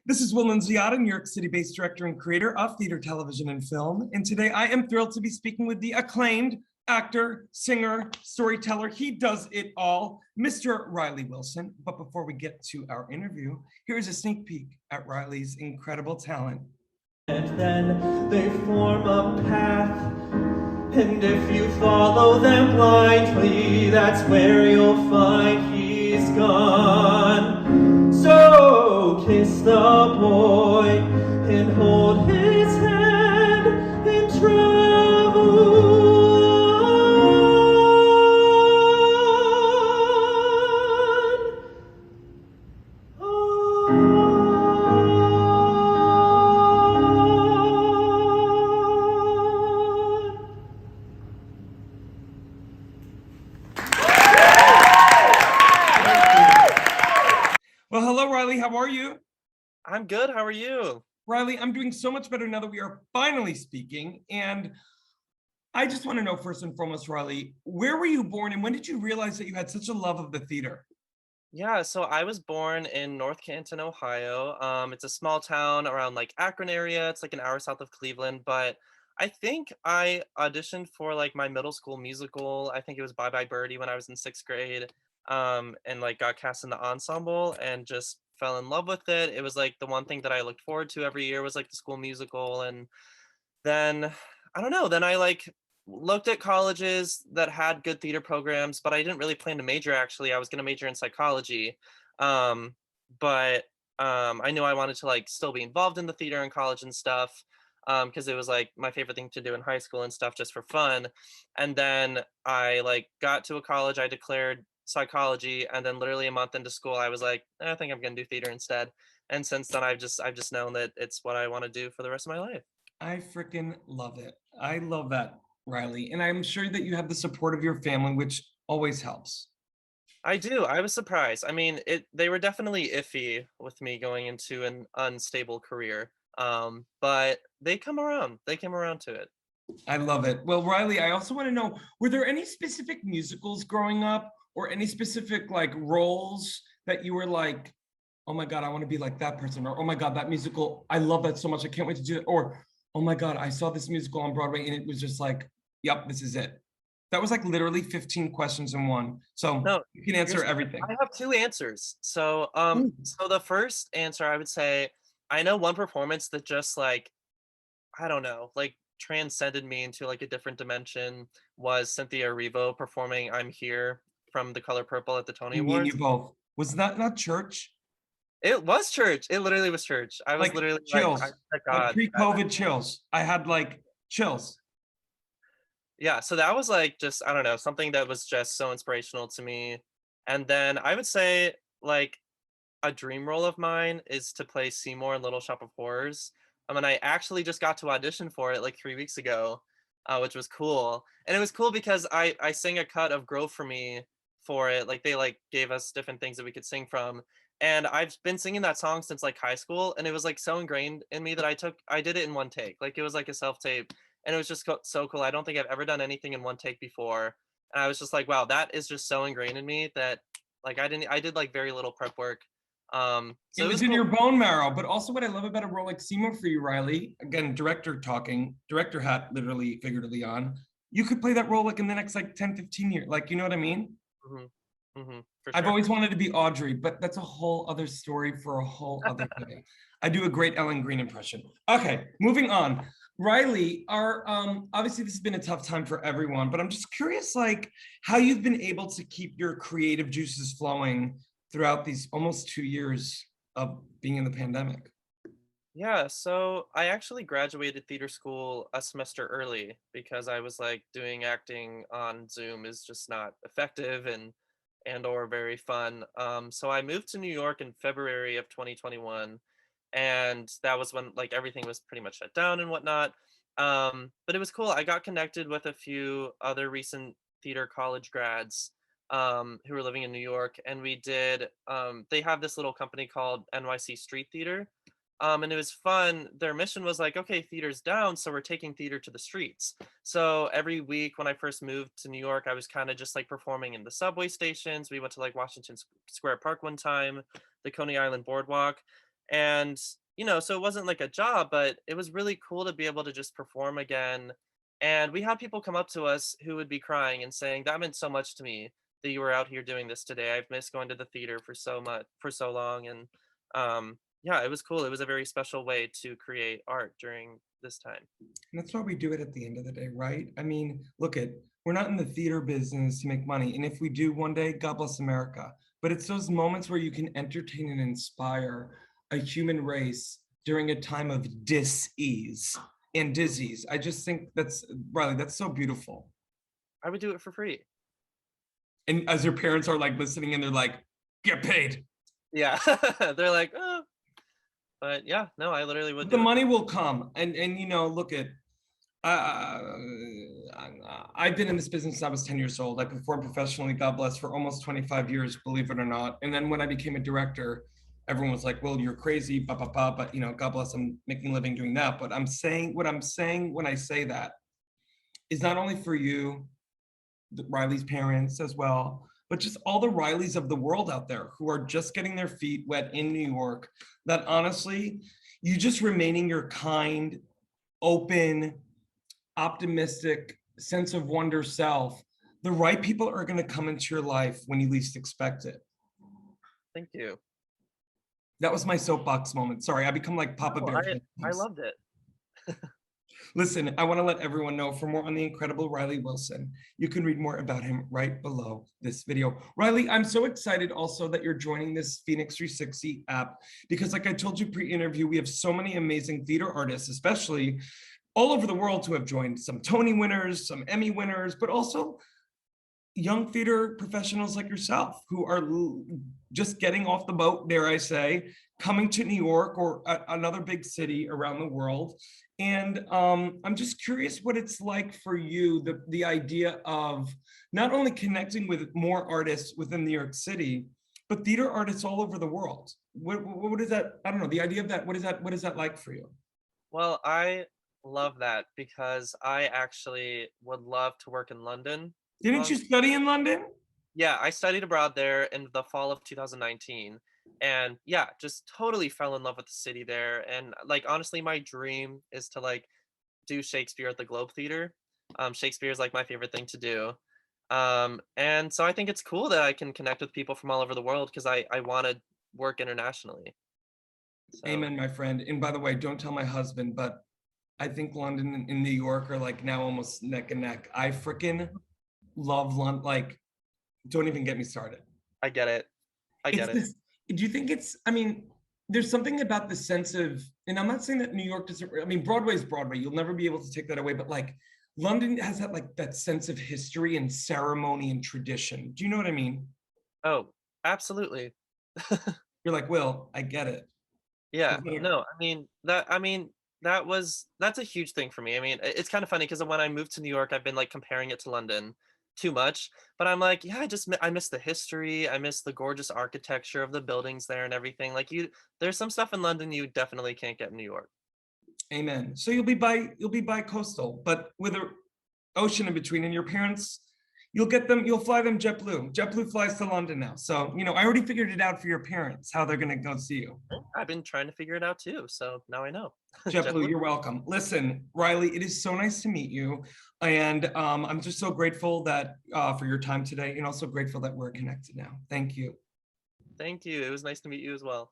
This is Will Nunziata, New York City-based director and creator of theater, television, and film. And today I am thrilled to be speaking with the acclaimed actor, singer, storyteller. He does it all, Mr. Riley Wilson. But before we get to our interview, here's a sneak peek at Riley's incredible talent. And then they form a path, and if you follow them blindly, that's where you'll find he's gone. So kiss the boy and hold his hand and travel Well, hello, Riley. How are you? I'm good. How are you? Riley, I'm doing so much better now that we are finally speaking. And I just want to know, first and foremost, Riley, where were you born and when did you realize that you had such a love of the theater? Yeah, so I was born in North Canton, Ohio. It's a small town around like Akron area. It's like an hour south of Cleveland, but I think I auditioned for like my middle school musical. I think it was Bye Bye Birdie when I was in sixth grade. And like got cast in the ensemble and just fell in love with it. It was like the one thing that I looked forward to every year was like the school musical. And then I don't know, then I like looked at colleges that had good theater programs, but I didn't really plan to major actually. I was going to major in psychology. Um, but I knew I wanted to like still be involved in the theater in college and stuff. Because it was like my favorite thing to do in high school and stuff just for fun. And then I like got to a college, I declared psychology, and then literally a month into school I was like, I think I'm gonna do theater instead. And since then I've just known that it's what I want to do for the rest of my life. I freaking love it. I love that, Riley. And I'm sure that you have the support of your family, which always helps. I do. I was surprised. I mean, they were definitely iffy with me going into an unstable career. But they come around. They came around to it. I love it. Well, Riley, I also want to know, were there any specific musicals growing up or any specific like roles that you were like, oh my God, I want to be like that person, or oh my God, that musical, I love that so much. I can't wait to do it. Or, oh my God, I saw this musical on Broadway and it was just like, yep, this is it. That was like literally 15 questions in one. So No, you can answer here's everything. I have two answers. So Ooh. so the first answer I would say I know one performance that just like I don't know, like transcended me into like a different dimension was Cynthia Erivo performing I'm Here from The Color Purple at the Tony Me and you Awards. both. Was that not church? It was church. It literally was church. I was Like literally like, I chills, thank like God. pre-COVID chills. I had like chills. Yeah, so that was like just I don't know, something that was just so inspirational to me. And then I would say like a dream role of mine is to play Seymour in Little Shop of Horrors. And I actually just got to audition for it like 3 weeks ago, which was cool. And it was cool because I sang a cut of Grow for Me for it. Like they like gave us different things that we could sing from. And I've been singing that song since like high school, and it was like so ingrained in me that I did it in one take. Like it was like a self tape, and it was just so cool. I don't think I've ever done anything in one take before, and I was just like, wow, that is just so ingrained in me that like I did like very little prep work. It So it was was in cool. your bone marrow. But also what I love about a role like Seymour for you, Riley, again, director talking, director hat literally, figuratively on, you could play that role like in the next like 10, 15 years. Like, you know what I mean? Hmm. Hmm. For I've sure. always wanted to be Audrey, but that's a whole other story for a whole other day. I do a great Ellen Green impression. Okay, moving on. Riley, our obviously this has been a tough time for everyone, but I'm just curious like how you've been able to keep your creative juices flowing throughout these almost 2 years of being in the pandemic. Yeah, so I actually graduated theater school a semester early because I was like doing acting on Zoom is just not effective and or very fun. So I moved to New York in February of 2021, and that was when like everything was pretty much shut down and whatnot. But it was cool. I got connected with a few other recent theater college grads who were living in New York, and we did. They have this little company called NYC Street Theater, and it was fun. Their mission was like, okay, theater's down, so we're taking theater to the streets. So every week when I first moved to New York, I was kind of just like performing in the subway stations. We went to like Washington Square Park one time, the Coney Island Boardwalk. And, you know, so it wasn't like a job, but it was really cool to be able to just perform again. And we had people come up to us who would be crying and saying, "That meant so much to me that you were out here doing this today. I've missed going to the theater for so long." And yeah, it was cool. It was a very special way to create art during this time. And that's why we do it at the end of the day, right? I mean, look at, we're not in the theater business to make money. And if we do one day, God bless America. But it's those moments where you can entertain and inspire a human race during a time of dis-ease and disease. I just think that's, Riley, that's so beautiful. I would do it for free. And as your parents are like listening and they're like, get paid. Yeah. They're like, oh. But yeah, no, I literally would The do it. money will come. And you know, look at, uh, I've been in this business since I was 10 years old. I performed professionally, God bless, for almost 25 years, believe it or not. And then when I became a director, everyone was like, well, you're crazy, but you know, God bless, I'm making a living doing that. But I'm saying, what I'm saying when I say that is not only for you, Riley's parents as well, but just all the Rileys of the world out there who are just getting their feet wet in New York, that honestly, you just remaining your kind, open, optimistic, sense of wonder self, the right people are going to come into your life when you least expect it. Thank you. That was my soapbox moment. Sorry, I become like Papa Oh, Bear. I loved it. Listen, I want to let everyone know, for more on the incredible Riley Wilson, you can read more about him right below this video. Riley, I'm so excited also that you're joining this FENIX360 app, because like I told you pre-interview, we have so many amazing theater artists, especially all over the world, who have joined, some Tony winners, some Emmy winners, but also young theater professionals like yourself who are just getting off the boat, dare I say, coming to New York or another big city around the world. And I'm just curious what it's like for you, the idea of not only connecting with more artists within New York City, but theater artists all over the world. What is that? I don't know, the idea of that, what is that like for you? Well, I love that because I actually would love to work in London. Didn't you study in London? Yeah, I studied abroad there in the fall of 2019. And yeah, just totally fell in love with the city there. And like honestly, my dream is to like do Shakespeare at the Globe Theater. Shakespeare is like my favorite thing to do. And so I think it's cool that I can connect with people from all over the world because I want to work internationally. So Amen, my friend. And by the way, don't tell my husband, but I think London and New York are like now almost neck and neck. I freaking love London. Like, don't even get me started. I get it. I get it. Do you think it's, I mean, there's something about the sense of, and I'm not saying that New York doesn't, I mean, Broadway is Broadway. You'll never be able to take that away, but like London has that like that sense of history and ceremony and tradition. Do you know what I mean? Oh, absolutely. You're like, Will, I get it. Yeah, It's like, no, that's a huge thing for me. I mean, it's kind of funny because when I moved to New York, I've been like comparing it to London too much, but I'm like, yeah, I miss the history, I miss the gorgeous architecture of the buildings there and everything. Like there's some stuff in London you definitely can't get in New York. Amen. So you'll be by coastal, but with a ocean in between, and your parents, you'll fly them JetBlue. JetBlue flies to London now. So, you know, I already figured it out for your parents, how they're gonna go see you. I've been trying to figure it out too, so now I know. JetBlue, you're welcome. Listen, Riley, it is so nice to meet you. And I'm just so grateful that for your time today, and also grateful that we're connected now. Thank you. Thank you. It was nice to meet you as well.